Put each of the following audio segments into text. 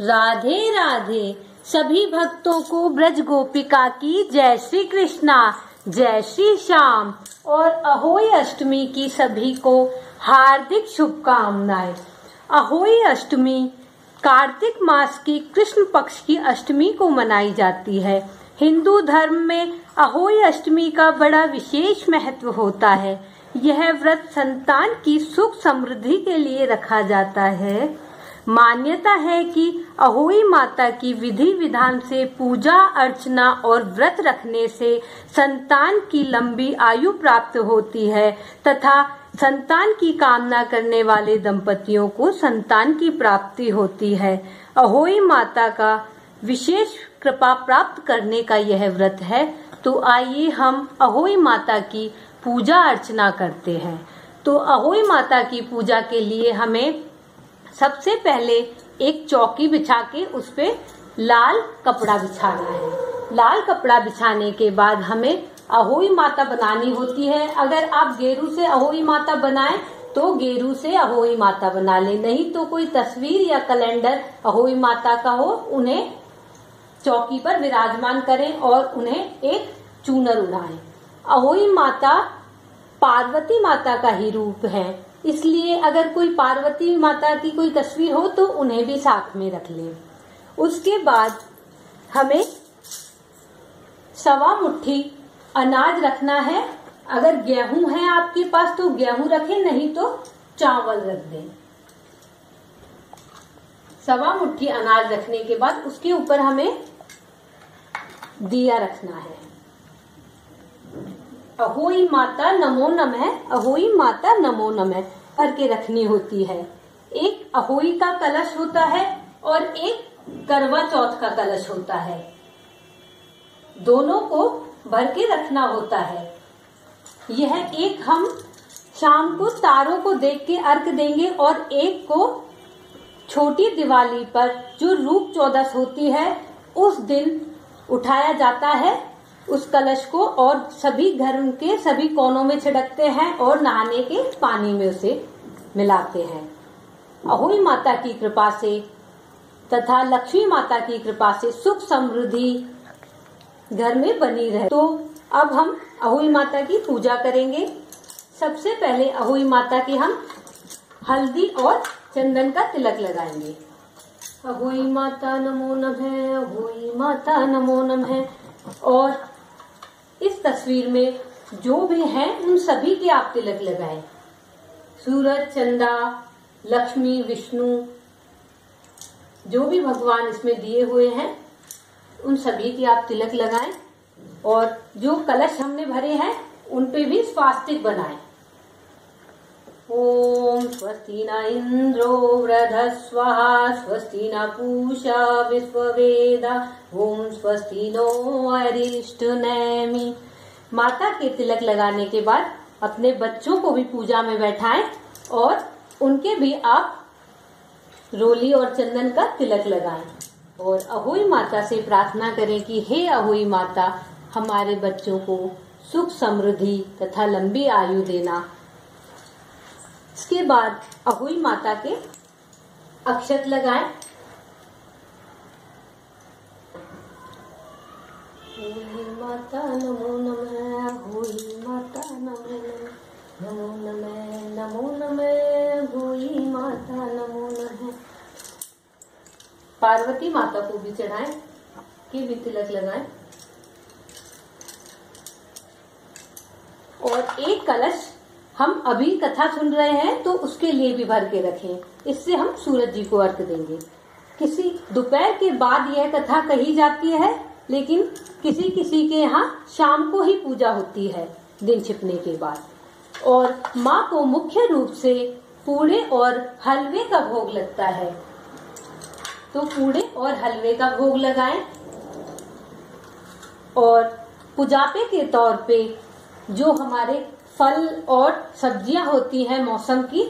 राधे राधे। सभी भक्तों को ब्रज गोपिका की जय श्री कृष्णा, जय श्री श्याम और अहोई अष्टमी की सभी को हार्दिक शुभकामनाएं। अहोई अष्टमी कार्तिक मास की कृष्ण पक्ष की अष्टमी को मनाई जाती है। हिंदू धर्म में अहोई अष्टमी का बड़ा विशेष महत्व होता है। यह व्रत संतान की सुख समृद्धि के लिए रखा जाता है। मान्यता है कि अहोई माता की विधि विधान से पूजा अर्चना और व्रत रखने से संतान की लंबी आयु प्राप्त होती है तथा संतान की कामना करने वाले दंपतियों को संतान की प्राप्ति होती है। अहोई माता का विशेष कृपा प्राप्त करने का यह व्रत है। तो आइए हम अहोई माता की पूजा अर्चना करते हैं। तो अहोई माता की पूजा के लिए हमें सबसे पहले एक चौकी बिछा के उस पे लाल कपड़ा बिछाना है। लाल कपड़ा बिछाने के बाद हमें अहोई माता बनानी होती है। अगर आप गेरू से अहोई माता बनाएं तो गेरू से अहोई माता बना ले, नहीं तो कोई तस्वीर या कैलेंडर अहोई माता का हो, उन्हें चौकी पर विराजमान करें और उन्हें एक चूनर उड़ाएं। अहोई माता पार्वती माता का ही रूप है, इसलिए अगर कोई पार्वती माता की कोई तस्वीर हो तो उन्हें भी साथ में रख लें। उसके बाद हमें 1.25 मुट्ठी अनाज रखना है। अगर गेहूं है आपके पास तो गेहूं रखें, नहीं तो चावल रख दें। 1.25 मुट्ठी अनाज रखने के बाद उसके ऊपर हमें दिया रखना है। अहोई माता नमो नमः, अहोई माता नमो नमः करके रखनी होती है। एक अहोई का कलश होता है और एक करवा चौथ का कलश होता है। दोनों को भर के रखना होता है। यह एक हम शाम को तारों को देख के अर्घ देंगे और एक को छोटी दिवाली पर जो रूप चौदस होती है उस दिन उठाया जाता है उस कलश को और सभी घर के सभी कोनों में छिड़कते हैं और नहाने के पानी में उसे मिलाते हैं। अहोई माता की कृपा से तथा लक्ष्मी माता की कृपा से सुख समृद्धि घर में बनी रहे। तो अब हम अहोई माता की पूजा करेंगे। सबसे पहले अहोई माता की हम हल्दी और चंदन का तिलक लगाएंगे। अहोई माता नमो नमः, अहोई माता नमो नमः। और इस तस्वीर में जो भी हैं उन सभी के आप तिलक लगाएं। सूरज, चंदा, लक्ष्मी, विष्णु, जो भी भगवान इसमें दिए हुए हैं उन सभी के आप तिलक लगाएं। और जो कलश हमने भरे हैं उन पे भी स्वास्तिक बनाएं। ओम स्वस्ति न इंद्रो वृधस्वः, स्वस्ति न पूषा विश्ववेदा, ओम स्वस्ति नो अरिष्टनेमि। माता के तिलक लगाने के बाद अपने बच्चों को भी पूजा में बैठाएं और उनके भी आप रोली और चंदन का तिलक लगाएं। और अहोई माता से प्रार्थना करें कि हे अहोई माता, हमारे बच्चों को सुख समृद्धि तथा लंबी आयु देना। इसके बाद अहोई माता के अक्षत लगाएं। अहोई माता नमो नमः, अहोई माता नमो नमः, नमो नमः, नमो नमः, अहोई माता नमो नमः। पार्वती माता को भी चढ़ाएं, के भी तिलक लगाएं। और एक कलश हम अभी कथा सुन रहे हैं तो उसके लिए भी भर के रखें। इससे हम सूरज जी को अर्घ देंगे। किसी दोपहर के बाद यह कथा कही जाती है, लेकिन किसी किसी के यहाँ शाम को ही पूजा होती है दिन छिपने के बाद। और माँ को मुख्य रूप से पूड़े और हलवे का भोग लगता है, तो पूड़े और हलवे का भोग लगाएं। और पुजापे के तौर पे जो हमारे फल और सब्जियां होती हैं मौसम की,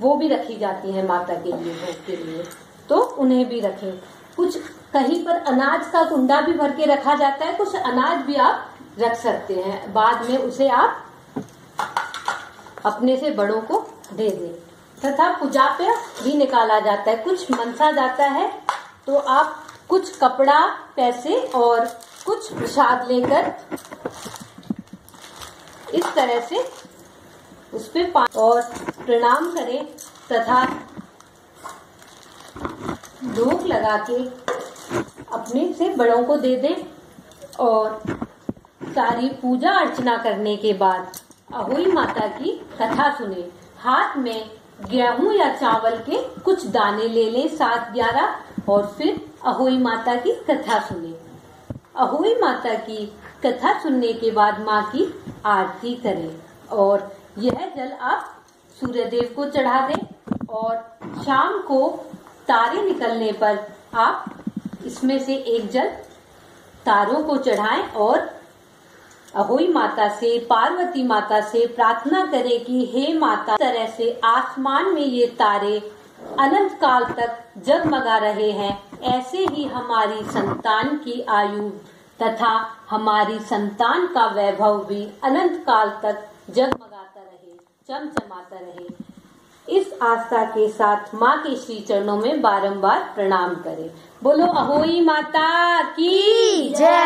वो भी रखी जाती हैं माता के लिए भोग के लिए, तो उन्हें भी रखें। कुछ कहीं पर अनाज का कुंडा भी भर के रखा जाता है, कुछ अनाज भी आप रख सकते हैं, बाद में उसे आप अपने से बड़ों को दे दें। तथा पूजा पे भी निकाला जाता है। कुछ मनसा जाता है तो आप कुछ कपड़ा, पैसे और कुछ प्रसाद लेकर इस तरह से उस पे और प्रणाम करें तथा धूप लगा के अपने से बड़ों को दे दें और सारी पूजा अर्चना करने के बाद अहोई माता की कथा सुने। हाथ में गेहूं या चावल के कुछ दाने ले लें 7-11 और फिर अहोई माता की कथा सुने। अहोई माता की कथा सुनने के बाद माँ की आरती करें और यह जल आप सूर्यदेव को चढ़ा दें और शाम को तारे निकलने पर आप इसमें से एक जल तारों को चढ़ाएं और अहोई माता से, पार्वती माता से प्रार्थना करें कि हे माता, तरह से आसमान में ये तारे अनंत काल तक जगमगा रहे हैं, ऐसे ही हमारी संतान की आयु तथा हमारी संतान का वैभव भी अनंत काल तक जगमगाता रहे, चमचमाता रहे। इस आस्था के साथ माँ के श्री चरणों में बारंबार प्रणाम करें। बोलो अहोई माता की जय।